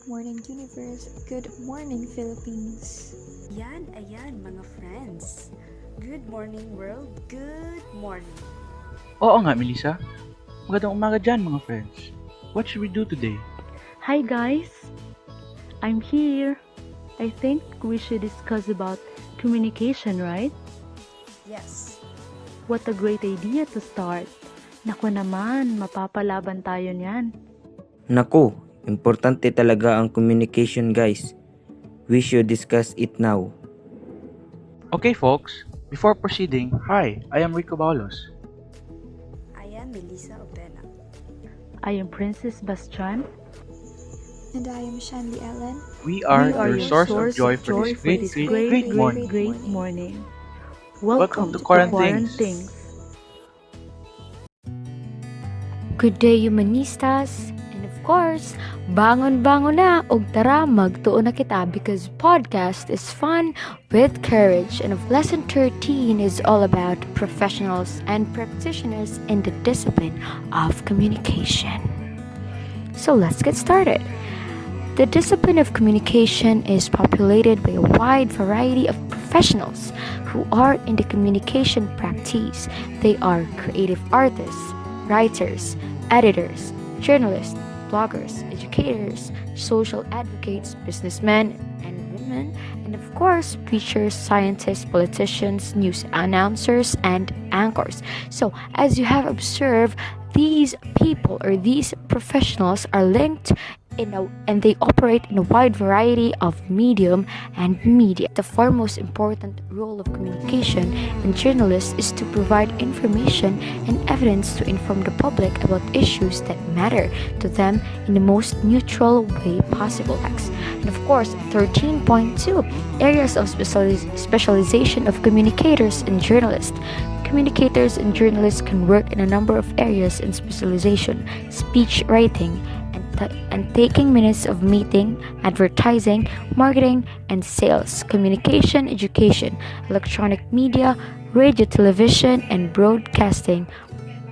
morning universe, good morning Philippines. Ayan mga friends. Good morning world, good morning. Oo nga, Melissa. Magandang umaga dyan, mga friends. What should we do today? Hi guys, I'm here. I think we should discuss about communication, right? Yes. What a great idea to start. Naku naman, mapapalaban tayo niyan. Naku, importante talaga ang communication guys. We should discuss it now. Okay, folks. Before proceeding, hi, I am Rico Baulos. I am Melissa Obena. I am Princess Bastian. And I am Shandy Ellen. We are your your source of joy for this great morning. Welcome to Quarantines. Quarantines. Good day, humanistas! And of course, bangon-bangon na og tara magtuon na kita because podcast is fun with courage and of lesson 13 is all about professionals and practitioners in the discipline of communication. So let's get started. The discipline of communication is populated by a wide variety of professionals who are in the communication practice. They are creative artists, writers, editors, journalists, bloggers, educators, social advocates, businessmen and women, and of course, preachers, scientists, politicians, news announcers, and anchors. So, as you have observed, these people or these professionals are linked and they operate in a wide variety of medium and media. The foremost important role of communication and journalists is to provide information and evidence to inform the public about issues that matter to them in the most neutral way possible. And of course, 13.2 areas of specialization of communicators and journalists. Communicators and journalists can work in a number of areas in specialization: speech writing, and taking minutes of meeting, advertising, marketing, and sales, communication, education, electronic media, radio, television, and broadcasting,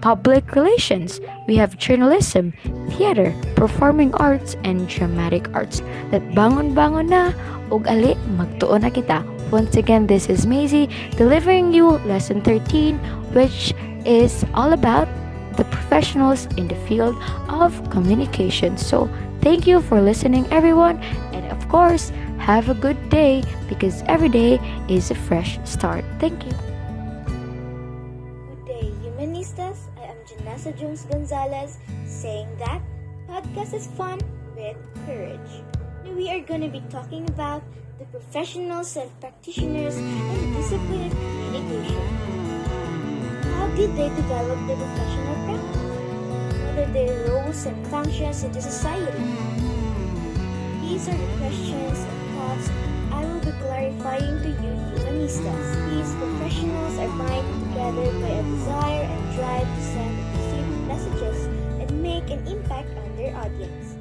public relations. We have journalism, theater, performing arts, and dramatic arts. That bangon-bangon na, ug ali, magtuon na kita. Once again, this is Maisie, delivering you lesson 13, which is all about the professionals in the field of communication. So, thank you for listening, everyone, and of course, have a good day because every day is a fresh start. Thank you. Good day, humanistas. I am Janessa Jones Gonzalez saying that podcast is fun with courage. Now we are going to be talking about the professionals and practitioners in the discipline of communication. How did they develop their professional practice? What are their roles and functions in the society? These are the questions and thoughts I will be clarifying to you humanistas. These professionals are bound together by a desire and drive to send and receive messages and make an impact on their audience.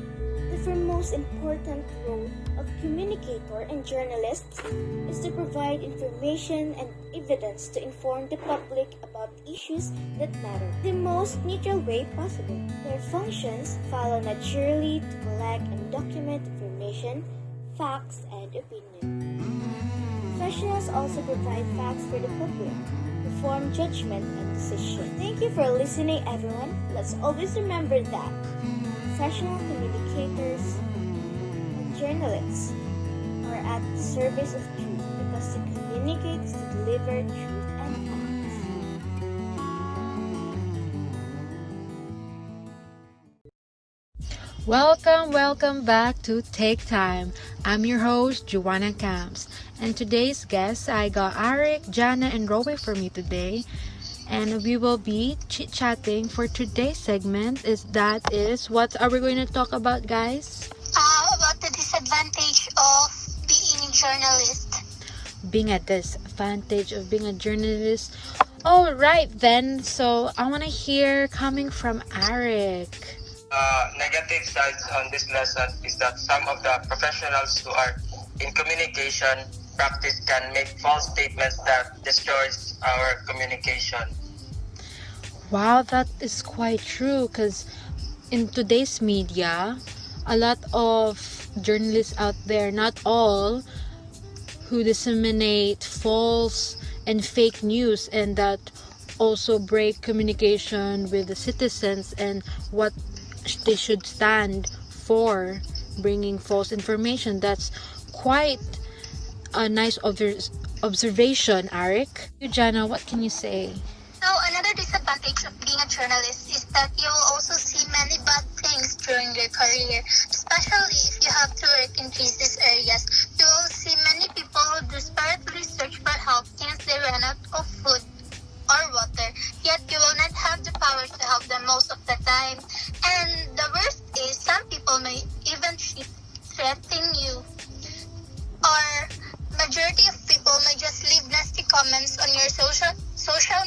The foremost important role of communicator and journalists is to provide information and evidence to inform the public about issues that matter the most neutral way possible. Their functions follow naturally to collect and document information, facts, and opinion. Professionals also provide facts for the public to form judgment and decision. Thank you for listening, everyone. Let's always remember that professional communicators and journalists are at the service of truth because to communicate is to deliver truth and facts. Welcome back to Take Time. I'm your host, Joanna Camps. And today's guests, I got Arik, Jana, and Rowe for me today. And we will be chit-chatting for today's segment. What are we going to talk about, guys? About the disadvantage of being a journalist. Being a disadvantage of being a journalist. All right, then. So I want to hear coming from Arik. Negative sides on this lesson is that some of the professionals who are in communication practice can make false statements that destroys our communication. Wow, that is quite true because in today's media, a lot of journalists out there, not all, who disseminate false and fake news, and that also break communication with the citizens and what they should stand for, bringing false information. That's quite a nice observation, Arik. You, Jana, what can you say? So another disadvantage of being a journalist is that you will also see many bad things during your career, especially if you have to work in crisis areas. You will see many people who desperately search for help since they ran out of food or water, yet you will not have the power to help them most of the time. And the worst is some people may even threaten you, or majority of people may just leave nasty comments on your social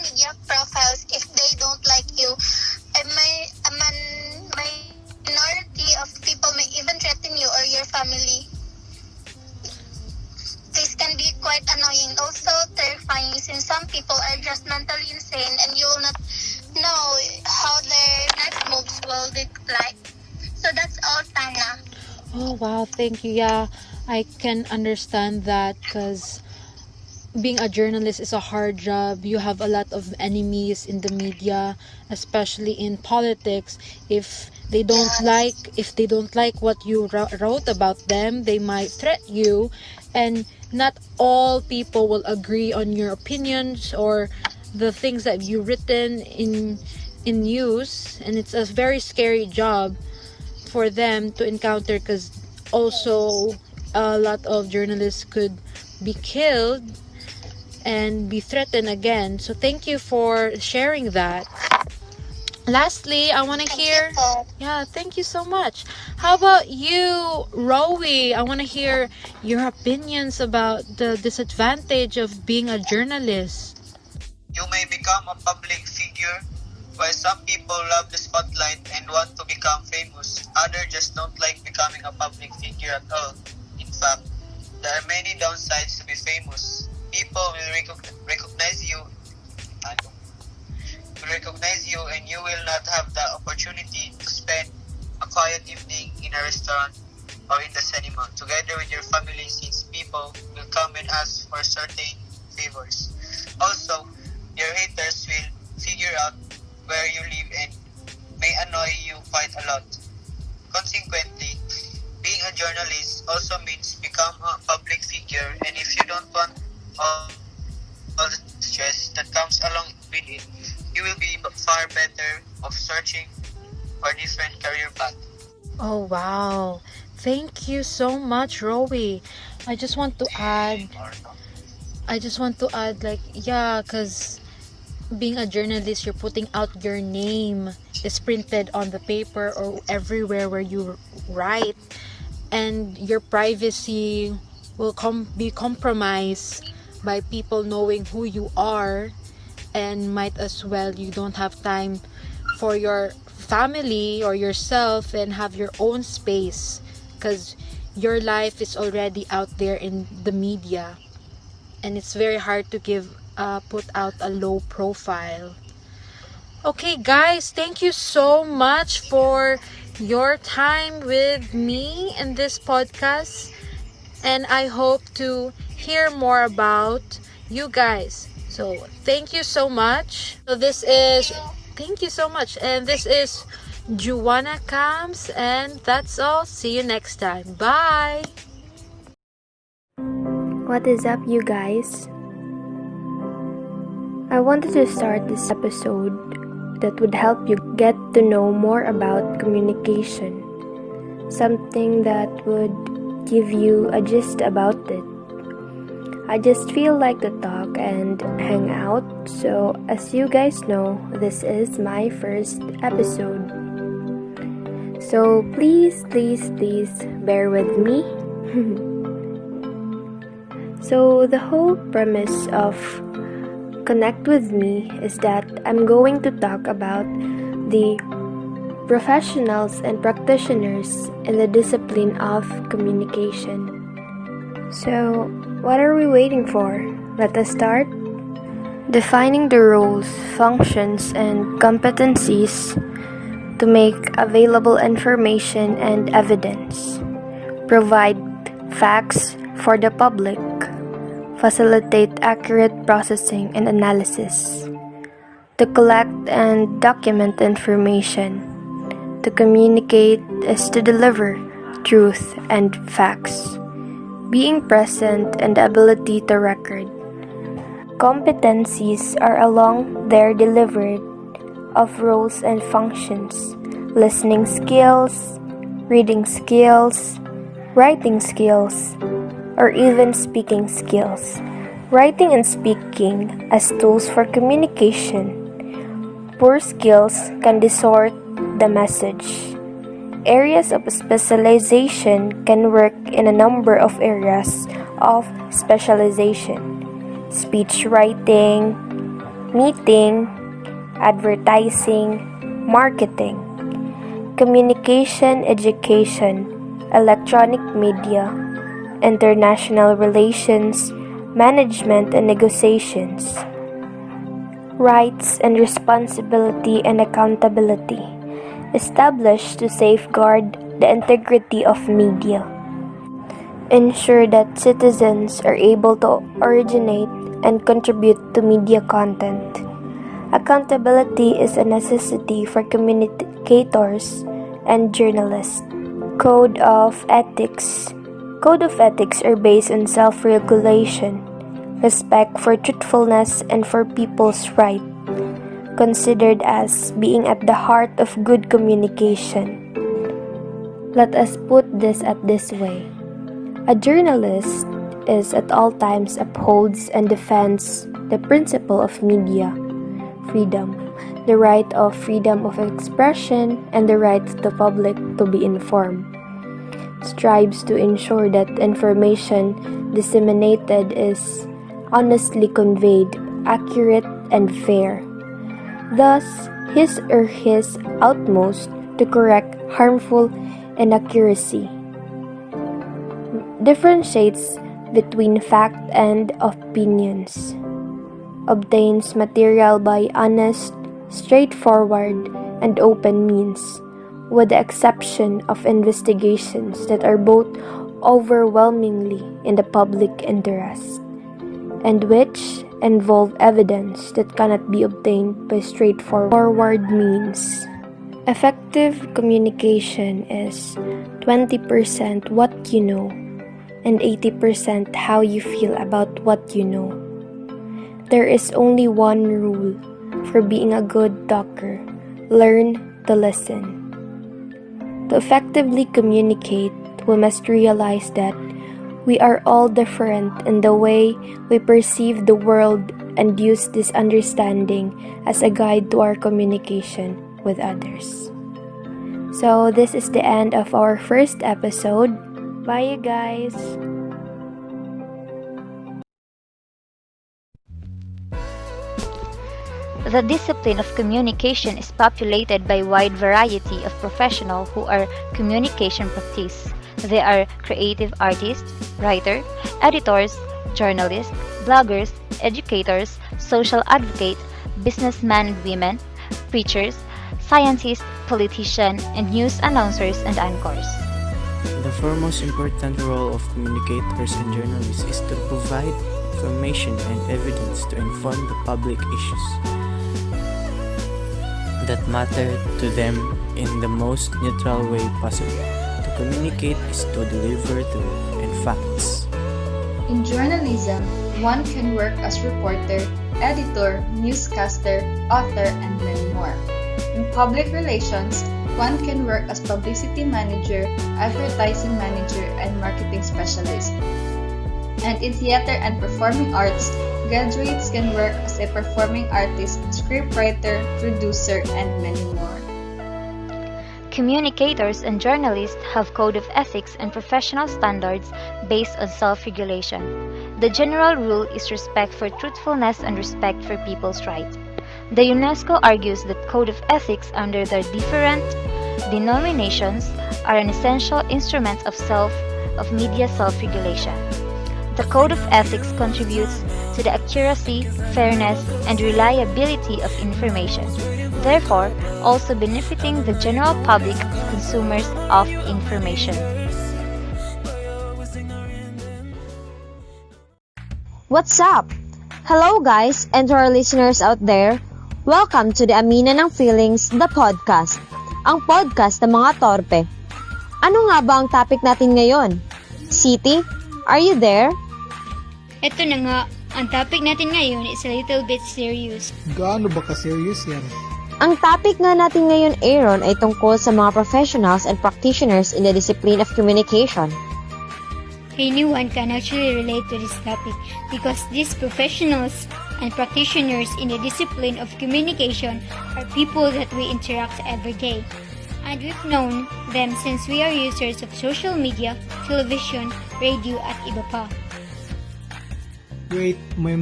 media profiles if they don't like you. Minority of people may even threaten you or your family. This can be quite annoying, also terrifying, since some people are just mentally insane and you will not know how their next moves will look like. So that's all, Tana. Oh, wow, thank you. Yeah, I can understand that because being a journalist is a hard job. You have a lot of enemies in the media, especially in politics. If they don't like what you wrote about them, they might threaten you, and not all people will agree on your opinions or the things that you've written in news, and it's a very scary job for them to encounter, because also a lot of journalists could be killed and be threatened again. So thank you for sharing that. Lastly, I want to hear. Yeah, thank you so much. How about you, Rowie? I want to hear your opinions about the disadvantage of being a journalist. You may become a public figure. While some people love the spotlight and want to become famous, others just don't like becoming a public figure at all. In fact, there are many downsides to be famous. People will recognize you and you will not have the opportunity to spend a quiet evening in a restaurant or in the cinema together with your family, since people will come and ask for certain favors. Also, your haters will figure out where you live and may annoy you quite a lot. Consequently, being a journalist also means become a public figure, and if you don't want all the stress that comes along with it, you will be far better of searching for different career path. Oh, wow. Thank you so much, Rowie. I just want to add, like, yeah, because being a journalist, you're putting out your name is printed on the paper or everywhere where you write, and your privacy will be compromised by people knowing who you are, and might as well you don't have time for your family or yourself and have your own space, because your life is already out there in the media, and it's very hard to put out a low profile. Okay, guys, thank you so much for your time with me in this podcast, and I hope to hear more about you guys. So thank you so much. Thank you so much, and this is Juana Camps, and that's all. See you next time. Bye. What is up, you guys? I wanted to start this episode that would help you get to know more about communication, something that would give you a gist about it. I just feel like to talk and hang out, so as you guys know, this is my first episode. So please bear with me. So the whole premise of Connect With Me is that I'm going to talk about the professionals and practitioners in the discipline of communication. So, what are we waiting for? Let us start. Defining the roles, functions, and competencies to make available information and evidence, provide facts for the public, facilitate accurate processing and analysis, to collect and document information. To communicate is to deliver truth and facts, being present and the ability to record. Competencies are along their delivery of roles and functions, listening skills, reading skills, writing skills, or even speaking skills. Writing and speaking as tools for communication. Poor skills can distort the message. Areas of specialization can work in a number of areas of specialization. Speech writing, meeting, advertising, marketing, communication, education, electronic media, international relations, management and negotiations, rights and responsibility and accountability, established to safeguard the integrity of media, ensure that citizens are able to originate and contribute to media content. Accountability is a necessity for communicators and journalists. Code of ethics. Code of ethics are based on self-regulation, respect for truthfulness and for people's right, considered as being at the heart of good communication. Let us put this at this way. A journalist is at all times upholds and defends the principle of media freedom, the right of freedom of expression, and the right of the public to be informed. Strives to ensure that information disseminated is honestly conveyed, accurate, and fair. Thus, his or his utmost to correct harmful inaccuracy. Differentiates between fact and opinions. Obtains material by honest, straightforward, and open means, with the exception of investigations that are both overwhelmingly in the public interest, and which involve evidence that cannot be obtained by straightforward means. Effective communication is 20% what you know and 80% how you feel about what you know. There is only one rule for being a good talker: learn to listen. To effectively communicate, we must realize that we are all different in the way we perceive the world and use this understanding as a guide to our communication with others. So this is the end of our first episode. Bye, you guys! The discipline of communication is populated by a wide variety of professionals who are communication practitioners. They are creative artists, writers, editors, journalists, bloggers, educators, social advocates, businessmen and women, preachers, scientists, politicians, and news announcers and anchors. The foremost important role of communicators and journalists is to provide information and evidence to inform the public issues that matter to them in the most neutral way possible. To communicate is to deliver truth and facts. In journalism, one can work as reporter, editor, newscaster, author, and many more. In public relations, one can work as publicity manager, advertising manager, and marketing specialist. And in theater and performing arts, graduates can work as a performing artist, scriptwriter, producer, and many more. Communicators and journalists have code of ethics and professional standards based on self-regulation. The general rule is respect for truthfulness and respect for people's rights. The UNESCO argues that code of ethics under their different denominations are an essential instrument of media self-regulation. The code of ethics contributes to the accuracy, fairness, and reliability of information. therefore also benefiting the general public as consumers of information. What's up? Hello guys and to our listeners out there. Welcome to the Amina ng Feelings, the podcast. Ang podcast ng mga torpe. Ano nga ba ang topic natin ngayon? City, are you there? Ito na nga, ang topic natin ngayon is a little bit serious. Gaano ba ka-serious yan? Ang topic nga natin ngayon, Aaron, ay tungkol sa mga professionals and practitioners in the discipline of communication. Anyone can actually relate to this topic because these professionals and practitioners in the discipline of communication are people that we interact every day. And we've known them since we are users of social media, television, radio, at iba pa. Wait, may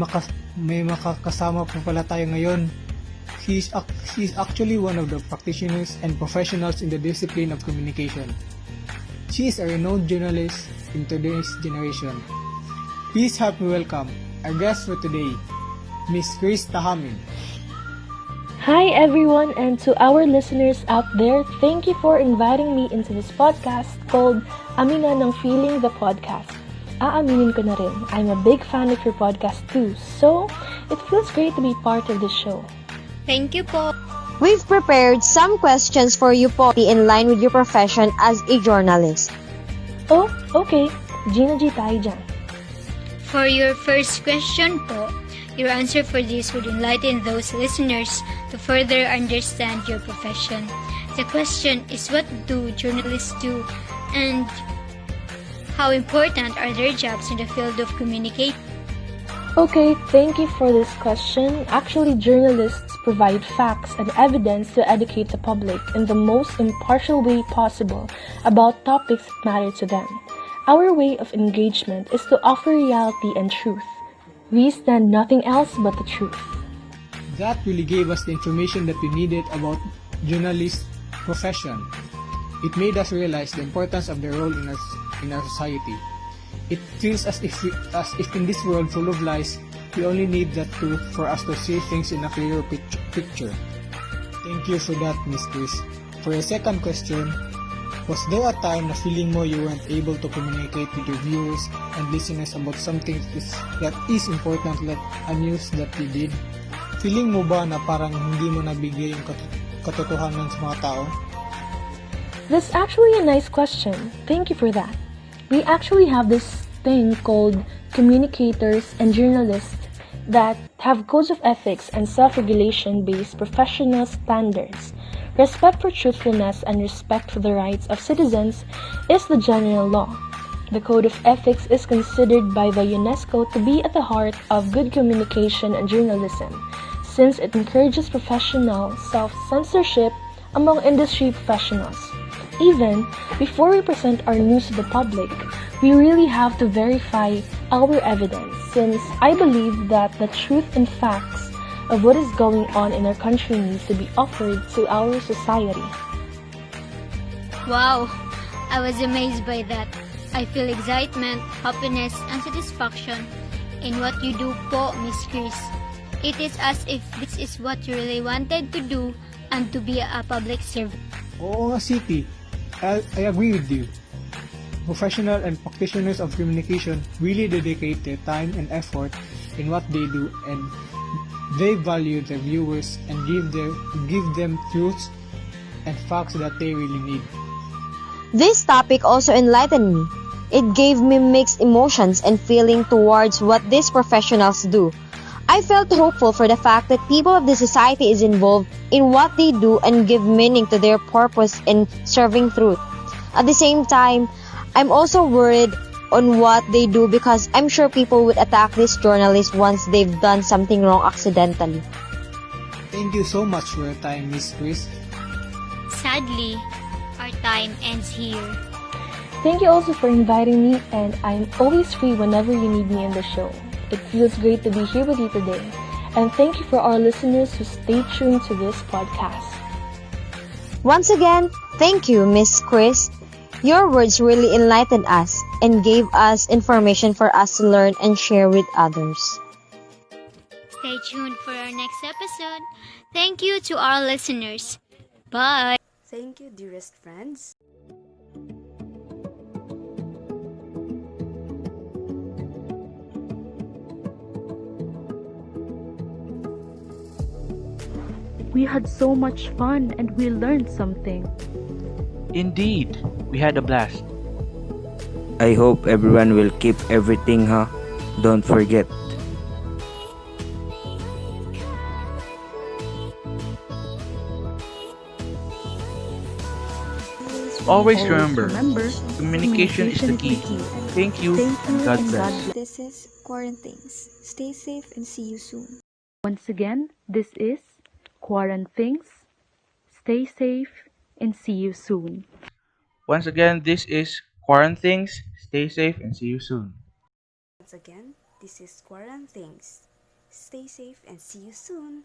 makakasama pa pala tayo ngayon. He's actually one of the practitioners and professionals in the discipline of communication. She is a renowned journalist in today's generation. Please help me welcome our guest for today, Miss Chris Tahamin. Hi everyone, and to our listeners out there, thank you for inviting me into this podcast called Amina ng Feeling, the podcast. Aaminin ko na rin, I'm a big fan of your podcast too, so it feels great to be part of this show. Thank you po. We've prepared some questions for you po in line with your profession as a journalist. Oh, okay. Gina G tayo dyan. For your first question po, your answer for this would enlighten those listeners to further understand your profession. The question is, what do journalists do and how important are their jobs in the field of communication? Okay, thank you for this question. Actually, journalists provide facts and evidence to educate the public in the most impartial way possible about topics that matter to them. Our way of engagement is to offer reality and truth. We stand nothing else but the truth. That really gave us the information that we needed about journalist profession. It made us realize the importance of their role in our society. It feels as if in this world full of lies, we only need that truth for us to see things in a clearer picture. Thank you for that, Miss Chris. For your second question, was there a time na feeling mo you weren't able to communicate with your viewers and listeners about something that is important like a news that you did? Feeling mo ba na parang hindi mo nabigay yung katotohanan sa mga tao? That's actually a nice question. Thank you for that. We actually have this thing called communicators and journalists that have codes of ethics and self-regulation based professional standards. Respect for truthfulness and respect for the rights of citizens is the general law. The code of ethics is considered by the UNESCO to be at the heart of good communication and journalism, since it encourages professional self-censorship among industry professionals. Even before we present our news to the public, we really have to verify our evidence, since I believe that the truth and facts of what is going on in our country needs to be offered to our society. Wow, I was amazed by that. I feel excitement, happiness, and satisfaction in what you do po, Miss Chris. It is as if this is what you really wanted to do and to be a public servant. Oo nga, City. I agree with you. Professional and practitioners of communication really dedicate their time and effort in what they do, and they value their viewers and give them truths and facts that they really need. This topic also enlightened me. It gave me mixed emotions and feeling towards what these professionals do. I felt hopeful for the fact that people of the society is involved in what they do and give meaning to their purpose in serving truth. At the same time, I'm also worried on what they do because I'm sure people would attack these journalists once they've done something wrong accidentally. Thank you so much for your time, Miss Chris. Sadly, our time ends here. Thank you also for inviting me, and I'm always free whenever you need me in the show. It feels great to be here with you today. And thank you for our listeners who stay tuned to this podcast. Once again, thank you, Miss Chris. Your words really enlightened us and gave us information for us to learn and share with others. Stay tuned for our next episode. Thank you to our listeners. Bye. Thank you, dearest friends. We had so much fun and we learned something. Indeed, we had a blast. I hope everyone will keep everything, huh? Don't forget. Always remember, communication is the key. Thank you, and God bless. This is Quarantines. Stay safe and see you soon. Once again, this is Quarantines. Stay safe and see you soon. Once again, this is Quarantines. Stay safe and see you soon. Once again, this is Quarantines. Stay safe and see you soon.